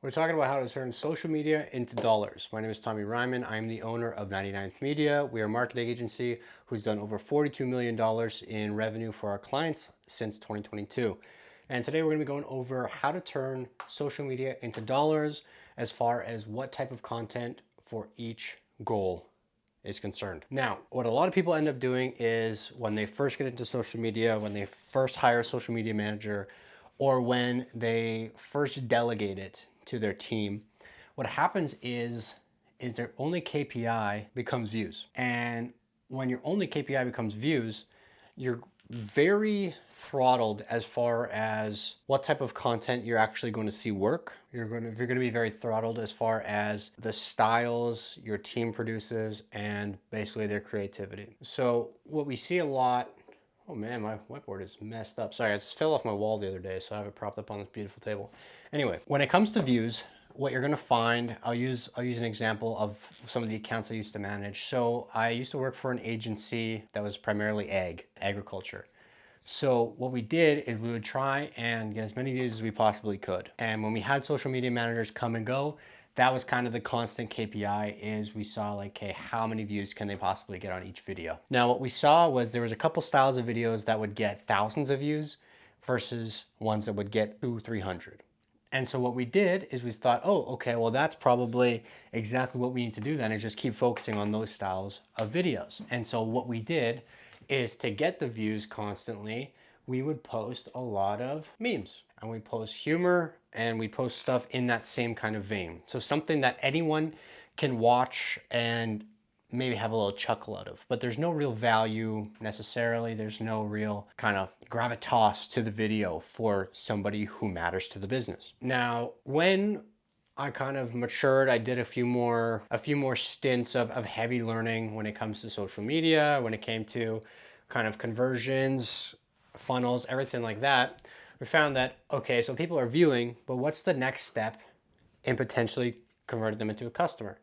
We're talking about how to turn social media into dollars. My name is Tommy Ryman. I'm the owner of 99th Media. We are a marketing agency who's done over $42 million in revenue for our clients since 2022. And today we're going to be going over how to turn social media into dollars as far as what type of content for each goal is concerned. Now, what a lot of people end up doing is when they first get into social media, when they first hire a social media manager, or when they first delegate it to their team, what happens is their only KPI becomes views. And when your only KPI becomes views, you're very throttled as far as what type of content you're actually going to see work. You're going to be very throttled as far as the styles your team produces and basically their creativity. So what we see a lot. Oh man, my whiteboard is messed up. Sorry, I just fell off my wall the other day, so I have it propped up on this beautiful table. Anyway, when it comes to views, what you're gonna find, I'll use an example of some of the accounts I used to manage. So I used to work for an agency that was primarily agriculture. So what we did is we would try and get as many views as we possibly could. And when we had social media managers come and go, that was kind of the constant KPI is we saw like, okay, how many views can they possibly get on each video? Now, what we saw was there was a couple styles of videos that would get thousands of views versus ones that would get 300. And so what we did is we thought, oh, okay, well, that's probably exactly what we need to do then is just keep focusing on those styles of videos. And so what we did is to get the views constantly, we would post a lot of memes and we post humor and we post stuff in that same kind of vein. So something that anyone can watch and maybe have a little chuckle out of, but there's no real value necessarily. There's no real kind of gravitas to the video for somebody who matters to the business. Now, when I kind of matured, I did a few more stints of heavy learning when it comes to social media, when it came to kind of conversions, funnels, everything like that. We found that, okay, so people are viewing, but what's the next step in potentially converting them into a customer?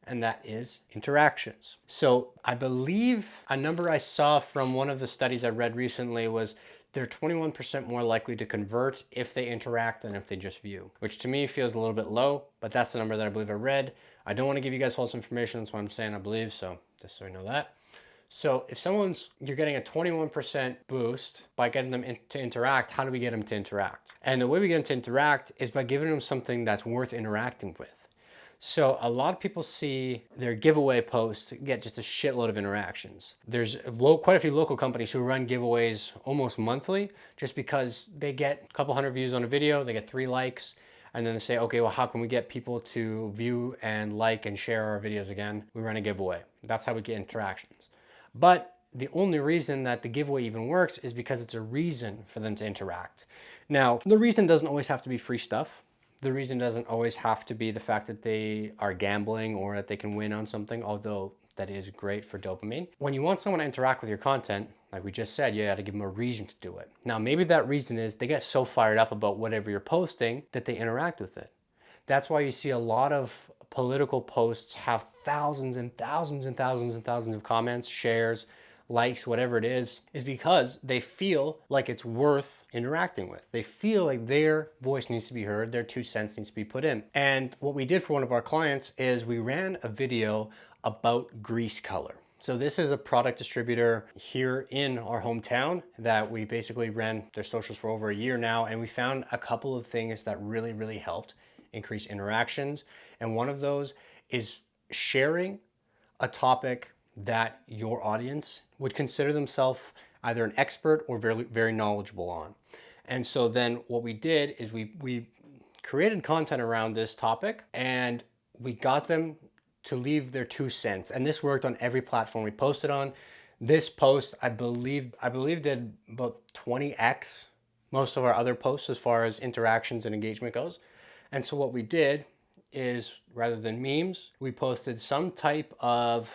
And that is interactions. So I believe a number I saw from one of the studies I read recently was they're 21% more likely to convert if they interact than if they just view, which to me feels a little bit low, but that's the number that I believe I read. I don't want to give you guys false information, that's why I'm saying I believe, so just so you know that. So if you're getting a 21% boost by getting them to interact, how do we get them to interact? And the way we get them to interact is by giving them something that's worth interacting with. So a lot of people see their giveaway posts get just a shitload of interactions. There's quite a few local companies who run giveaways almost monthly just because they get a couple hundred views on a video, they get 3 likes, and then they say, okay, well, how can we get people to view and like and share our videos again? We run a giveaway. That's how we get interactions. But the only reason that the giveaway even works is because it's a reason for them to interact. Now, the reason doesn't always have to be free stuff. The reason doesn't always have to be the fact that they are gambling or that they can win on something, although that is great for dopamine. When you want someone to interact with your content, like we just said, you got to give them a reason to do it. Now, maybe that reason is they get so fired up about whatever you're posting that they interact with it. That's why you see a lot of political posts have thousands and thousands and thousands and thousands of comments, shares, likes, whatever it is because they feel like it's worth interacting with. They feel like their voice needs to be heard, their 2 cents needs to be put in. And what we did for one of our clients is we ran a video about grease color. So this is a product distributor here in our hometown that we basically ran their socials for over a year now, and we found a couple of things that really, really helped increase interactions. And one of those is sharing a topic that your audience would consider themselves either an expert or very, very knowledgeable on. And so then what we did is we created content around this topic and we got them to leave their 2 cents. And this worked on every platform we posted on. This post, I believe did about 20x most of our other posts as far as interactions and engagement goes. And so what we did is rather than memes, we posted some type of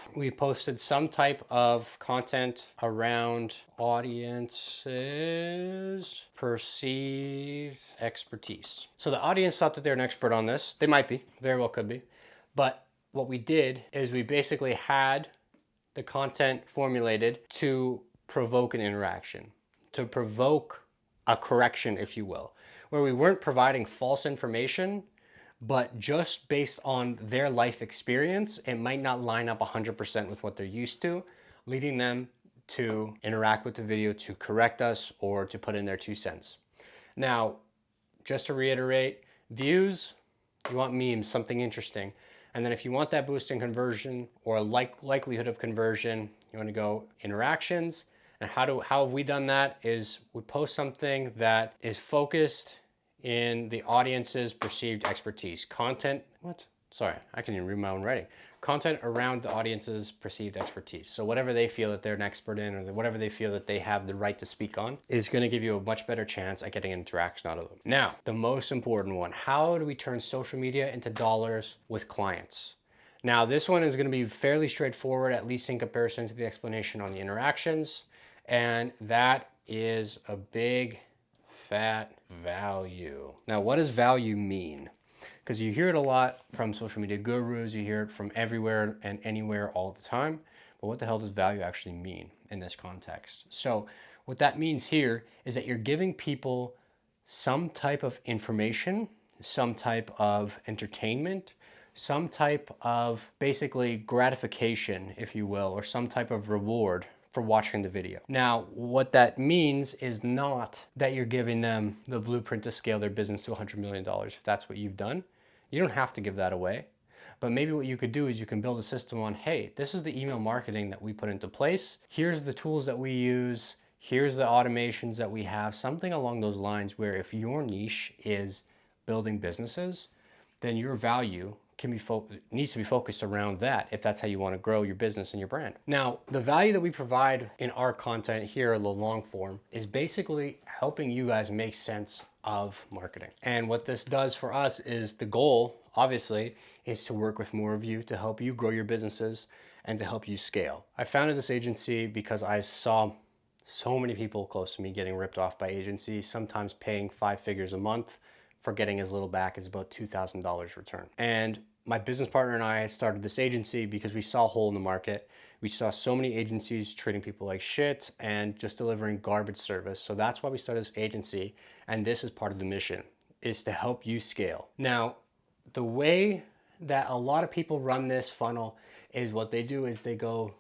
content around audiences perceived expertise. So the audience thought that they're an expert on this. They might be, very well could be. But what we did is we basically had the content formulated to provoke an interaction, to provoke a correction, if you will, where we weren't providing false information, but just based on their life experience, it might not line up 100% with what they're used to, leading them to interact with the video to correct us or to put in their 2 cents. Now, just to reiterate, views, you want memes, something interesting. And then if you want that boost in conversion or likelihood of conversion, you want to go interactions. And how have we done that is we post something that is focused in the audience's perceived expertise. Content, what? Sorry, I can even read my own writing. Content around the audience's perceived expertise. So whatever they feel that they're an expert in, or whatever they feel that they have the right to speak on, is going to give you a much better chance at getting an interaction out of them. Now, the most important one, how do we turn social media into dollars with clients? Now, this one is going to be fairly straightforward, at least in comparison to the explanation on the interactions. And that is a big fat value. Now, what does value mean? Because you hear it a lot from social media gurus, you hear it from everywhere and anywhere all the time. But what the hell does value actually mean in this context? So what that means here is that you're giving people some type of information, some type of entertainment, some type of basically gratification, if you will, or some type of reward for watching the video. Now, what that means is not that you're giving them the blueprint to scale their business to $100 million, if that's what you've done. You don't have to give that away. But maybe what you could do is you can build a system on, hey, this is the email marketing that we put into place. Here's the tools that we use. Here's the automations that we have. Something along those lines where if your niche is building businesses, then your value needs to be focused around that if that's how you want to grow your business and your brand. Now, the value that we provide in our content here, the long form, is basically helping you guys make sense of marketing. And what this does for us is the goal, obviously, is to work with more of you to help you grow your businesses and to help you scale. I founded this agency because I saw so many people close to me getting ripped off by agencies, sometimes paying 5 figures a month for getting as little back as about $2,000 return. And my business partner and I started this agency because we saw a hole in the market. We saw so many agencies treating people like shit and just delivering garbage service. So that's why we started this agency. And this is part of the mission, is to help you scale. Now, the way that a lot of people run this funnel is what they do is they go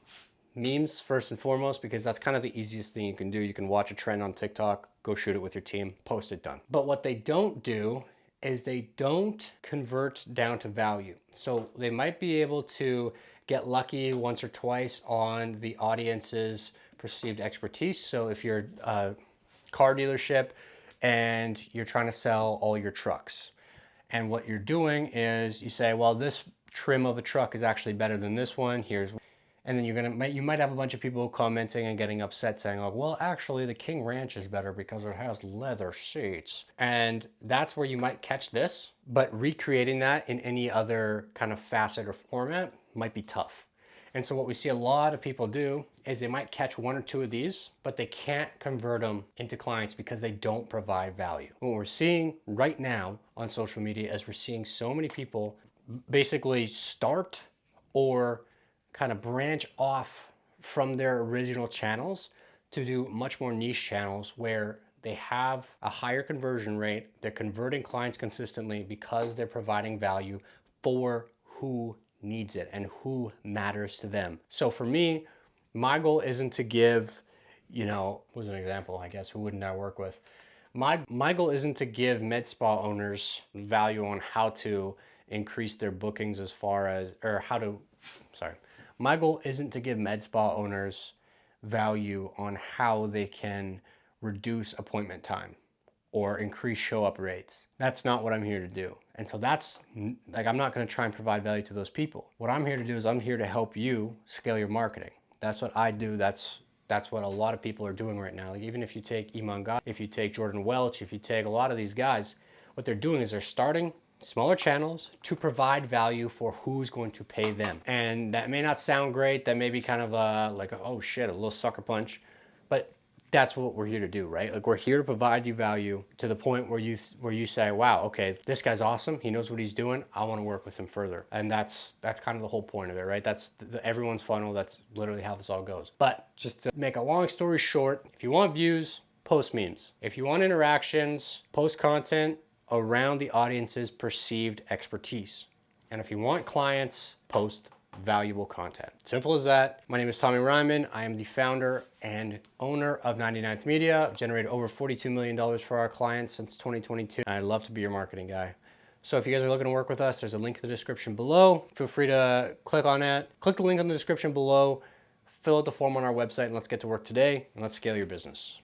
memes first and foremost, because that's kind of the easiest thing you can do. You can watch a trend on TikTok, go shoot it with your team, post it, done. But what they don't do is they don't convert down to value. So they might be able to get lucky once or twice on the audience's perceived expertise. So if you're a car dealership and you're trying to sell all your trucks, and what you're doing is you say, well, this trim of a truck is actually better than this one. And then you might have a bunch of people commenting and getting upset saying, oh, well, actually the King Ranch is better because it has leather seats. And that's where you might catch this, but recreating that in any other kind of facet or format might be tough. And so what we see a lot of people do is they might catch 1 or 2 of these, but they can't convert them into clients because they don't provide value. What we're seeing right now on social media is we're seeing so many people basically start or kind of branch off from their original channels to do much more niche channels where they have a higher conversion rate. They're converting clients consistently because they're providing value for who needs it and who matters to them. So for me, my goal isn't to give, was an example, I guess, who wouldn't I work with? My goal isn't to give med spa owners value on how to increase their bookings my goal isn't to give med spa owners value on how they can reduce appointment time or increase show up rates. That's not what I'm here to do. And so I'm not going to try and provide value to those people. What I'm here to do is I'm here to help you scale your marketing. That's what I do. That's what a lot of people are doing right now. Like even if you take Iman Gadzhi, if you take Jordan Welch, if you take a lot of these guys, what they're doing is they're starting smaller channels to provide value for who's going to pay them. And that may not sound great. That may be kind of oh shit, a little sucker punch, but that's what we're here to do, right? Like we're here to provide you value to the point where you say, wow, okay, this guy's awesome. He knows what he's doing. I want to work with him further. And that's kind of the whole point of it, right? That's everyone's funnel. That's literally how this all goes. But just to make a long story short, if you want views, post memes. If you want interactions, post content around the audience's perceived expertise. And if you want clients, post valuable content. Simple as that. My name is Tommy Ryman. I am the founder and owner of 99th Media. I've generated over $42 million for our clients since 2022. I'd love to be your marketing guy. So if you guys are looking to work with us, there's a link in the description below. Feel free to click on that. Click the link in the description below, fill out the form on our website, and let's get to work today, and let's scale your business.